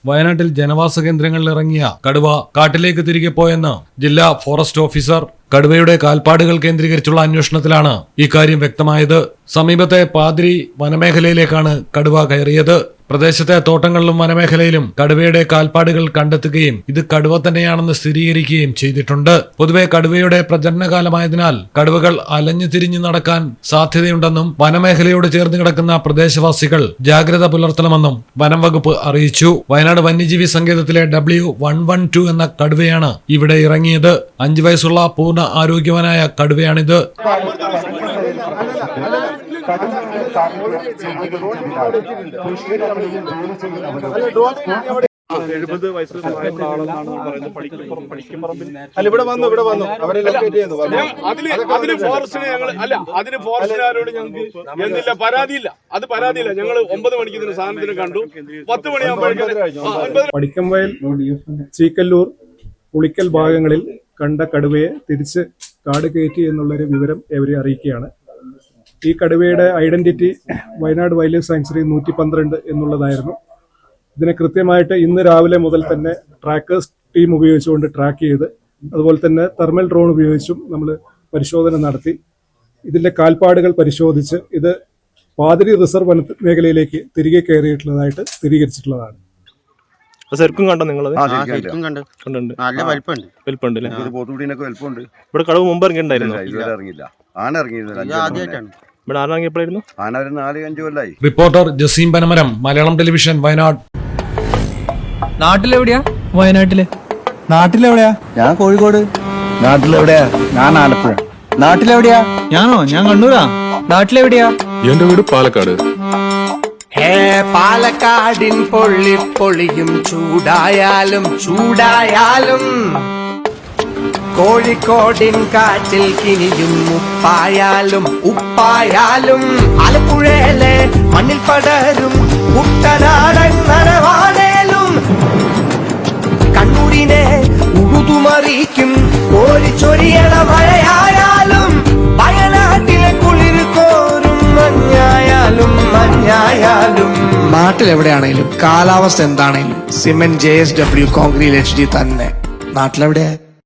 വയനാട്ടിൽ ജനവാസ കേന്ദ്രങ്ങളിൽ ഇറങ്ങിയ കടുവ കാട്ടിലേക്ക് തിരികെ പോയെന്ന് ജില്ലാ ഫോറസ്റ്റ് ഓഫീസർ. കടുവയുടെ കാൽപ്പാടുകൾ കേന്ദ്രീകരിച്ചുള്ള അന്വേഷണത്തിലാണ് ഇക്കാര്യം വ്യക്തമായത്. സമീപത്തെ പാതിരി വനമേഖലയിലേക്കാണ് കടുവ കയറിയത്. പ്രദേശത്തെ തോട്ടങ്ങളിലും വനമേഖലയിലും കടുവയുടെ കാൽപ്പാടുകൾ കണ്ടെത്തുകയും ഇത് കടുവ തന്നെയാണെന്ന് സ്ഥിരീകരിക്കുകയും ചെയ്തിട്ടുണ്ട്. പൊതുവെ കടുവയുടെ പ്രജനനകാലമായതിനാൽ കടുവകൾ അലഞ്ഞു തിരിഞ്ഞു നടക്കാൻ സാധ്യതയുണ്ടെന്നും വനമേഖലയോട് ചേർന്ന് കിടക്കുന്ന പ്രദേശവാസികൾ ജാഗ്രത പുലർത്തണമെന്നും വനം വകുപ്പ് അറിയിച്ചു. വയനാട് വന്യജീവി സങ്കേതത്തിലെ W112 എന്ന കടുവയാണ് ഇവിടെ ഇറങ്ങിയത്. 5 വയസ്സുള്ള പൂർണ്ണ ആരോഗ്യവാനായ കടുവയാണിത്. ഇവിടെ വന്നു അവരെ അതിന് ഫോറസ്റ്റുകാരോട് ഞങ്ങൾക്ക് എന്നില്ല പരാതിയില്ല. അത് പരാതിയില്ല. ഞങ്ങൾ 9 മണിക്ക് ഇതിന് സാധനത്തിന് കണ്ടു. 10 മണിയാകുമ്പോഴേക്കും പടിക്കംവയൽ, ചീക്കല്ലൂർ, പുളിക്കൽ ഭാഗങ്ങളിൽ കണ്ട കടുവയെ തിരിച്ച് കാട് കയറ്റി എന്നുള്ളൊരു വിവരം ഇവരെ അറിയിക്കുകയാണ്. ഈ കടുവയുടെ identity Wayanad wild life sanctuary 112 എന്നുള്ളതായിരുന്നു. ഇതിനെ കൃത്യമായിട്ട് ഇന്ന് രാവിലെ മുതൽ തന്നെ ട്രാക്കേഴ്സ് ടീം ഉപയോഗിച്ചുകൊണ്ട് ട്രാക്ക് ചെയ്ത്, അതുപോലെ തന്നെ തെർമൽ ഡ്രോൺ ഉപയോഗിച്ചും നമ്മൾ പരിശോധന നടത്തി ഇതിന്റെ കാൽപ്പാടുകൾ പരിശോധിച്ച് ഇത് പാതിരി റിസർവ് വന മേഖലയിലേക്ക് തിരികെ കയറിയിട്ടുള്ളതായിട്ട് സ്ഥിരീകരിച്ചിട്ടുള്ളതാണ്. ശരിക്കും കണ്ടോ നിങ്ങളത്? ഇവിടെ കടുവ മുമ്പ് ഇറങ്ങിയിട്ടുണ്ടായിരുന്നു. ഇവിടെ ആരെപ്പോഴായിരുന്നു? 4-5 കൊല്ലായി. Reporter Jaseem Panamaram, Malayalam television, Wayanad. നാട്ടിലെവിടെയാ? വയനാട്ടില്. നാട്ടിലെവിടെയാ? ഞാൻ കോഴിക്കോട്. നാട്ടിലെവിടെയാ? ഞാൻ ആലപ്പുഴ. നാട്ടിലെവിടെയാ? ഞാനോ? ഞാൻ കണ്ണൂരാ. നാട്ടിലെവിടെയാ? എന്റെ വീട് പാലക്കാട്. പാലക്കാടിൻ പൊള്ളിപ്പൊളിയും ചൂടായാലും കോഴിക്കോടിൻ കാറ്റിൽ കിനിയും ഉപ്പായാലും ആലപ്പുഴയിലെ മണ്ണിൽ പടരും കുട്ടനാടൻ നനവാടേലും കണ്ണൂരിനെ ഉഴുതുമറിയിക്കും കോരിച്ചൊരിയണ മഴയായാലും വയനാട്ടിലെ കുളിർ കോരും മഞ്ഞായാലും നാട്ടിലെവിടെയാണേലും കാലാവസ്ഥ എന്താണേലും സിമെന്റ് JSW കോൺക്രീറ്റ് HD തന്നെ. നാട്ടിലെവിടെ?